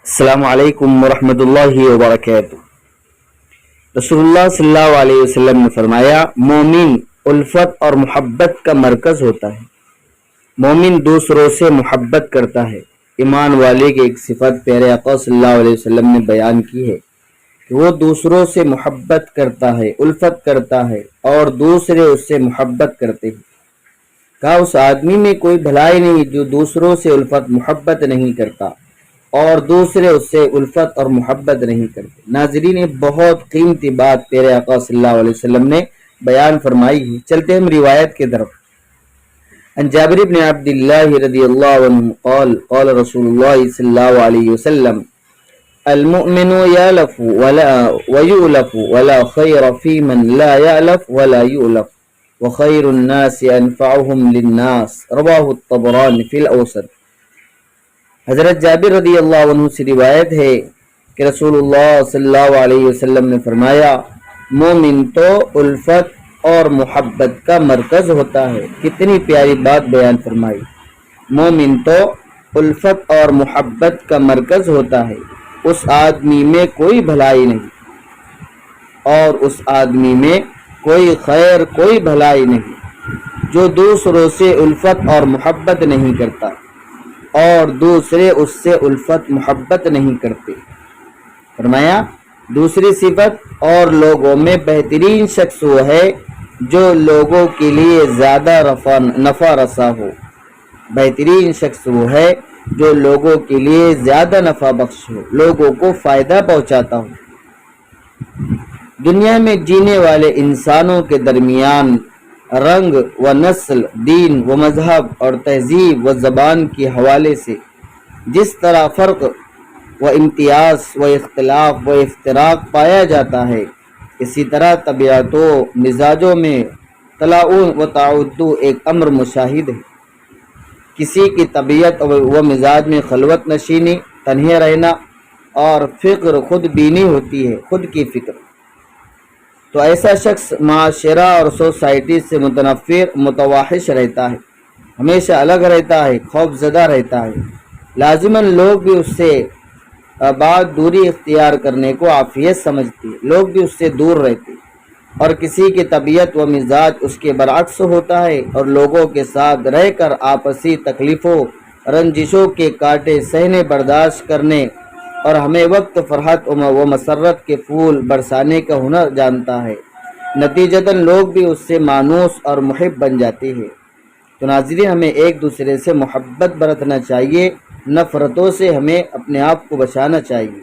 السلام علیکم ورحمۃ اللہ وبرکاتہ۔ رسول اللہ صلی اللہ علیہ وسلم نے فرمایا، مومن الفت اور محبت کا مرکز ہوتا ہے۔ مومن دوسروں سے محبت کرتا ہے۔ ایمان والے کی ایک صفت پیارے آقا صلی اللہ علیہ وسلم نے بیان کی ہے کہ وہ دوسروں سے محبت کرتا ہے، الفت کرتا ہے اور دوسرے اس سے محبت کرتے ہیں۔ کہا اس آدمی میں کوئی بھلائی نہیں جو دوسروں سے الفت محبت نہیں کرتا اور دوسرے اس سے الفت اور محبت نہیں کرتے۔ ناظرین، بہت قیمتی بات پیارے آقا صلی اللہ علیہ وسلم نے بیان فرمائی ہے۔ چلتے ہم روایت کی طرف۔ عن جابر بن عبد اللہ رضی اللہ عنہ قال قال رسول اللہ صلی اللہ علیہ وسلم المؤمن یالف ویؤلف ولا خیر فی من لا یالف ولا یؤلف وخیر الناس انفعهم للناس رواہ الطبرانی فی الاوسط۔ حضرت جابر رضی اللہ عنہ سے روایت ہے کہ رسول اللہ صلی اللہ علیہ وسلم نے فرمایا، مومن تو الفت اور محبت کا مرکز ہوتا ہے۔ کتنی پیاری بات بیان فرمائی۔ مومن تو الفت اور محبت کا مرکز ہوتا ہے، اس آدمی میں کوئی بھلائی نہیں اور اس آدمی میں کوئی خیر کوئی بھلائی نہیں جو دوسروں سے الفت اور محبت نہیں کرتا اور دوسرے اس سے الفت محبت نہیں کرتے۔ فرمایا دوسری صفت، اور لوگوں میں بہترین شخص وہ ہے جو لوگوں کے لیے زیادہ نفع رسا ہو۔ بہترین شخص وہ ہے جو لوگوں کے لیے زیادہ نفع بخش ہو، لوگوں کو فائدہ پہنچاتا ہو۔ دنیا میں جینے والے انسانوں کے درمیان رنگ و نسل، دین و مذہب اور تہذیب و زبان کے حوالے سے جس طرح فرق و امتیاز و اختلاف و افتراق پایا جاتا ہے، اسی طرح طبیعت و مزاجوں میں تلاؤن و تعدد ایک امر مشاہد ہے۔ کسی کی طبیعت و مزاج میں خلوت نشینی، تنہے رہنا اور فکر خود بینی ہوتی ہے، خود کی فکر، تو ایسا شخص معاشرہ اور سوسائٹی سے متنفر متوحش رہتا ہے، ہمیشہ الگ رہتا ہے، خوف زدہ رہتا ہے۔ لازماً لوگ بھی اس سے بعد دوری اختیار کرنے کو عافیت سمجھتے، لوگ بھی اس سے دور رہتے، اور کسی کی طبیعت و مزاج اس کے برعکس ہوتا ہے اور لوگوں کے ساتھ رہ کر آپسی تکلیفوں رنجشوں کے کانٹے سہنے برداشت کرنے اور ہمیں وقت فرحت و مسرت کے پھول برسانے کا ہنر جانتا ہے، نتیجتاً لوگ بھی اس سے مانوس اور محب بن جاتے ہیں۔ تو ناظرین، ہمیں ایک دوسرے سے محبت برتنا چاہیے، نفرتوں سے ہمیں اپنے آپ کو بچانا چاہیے۔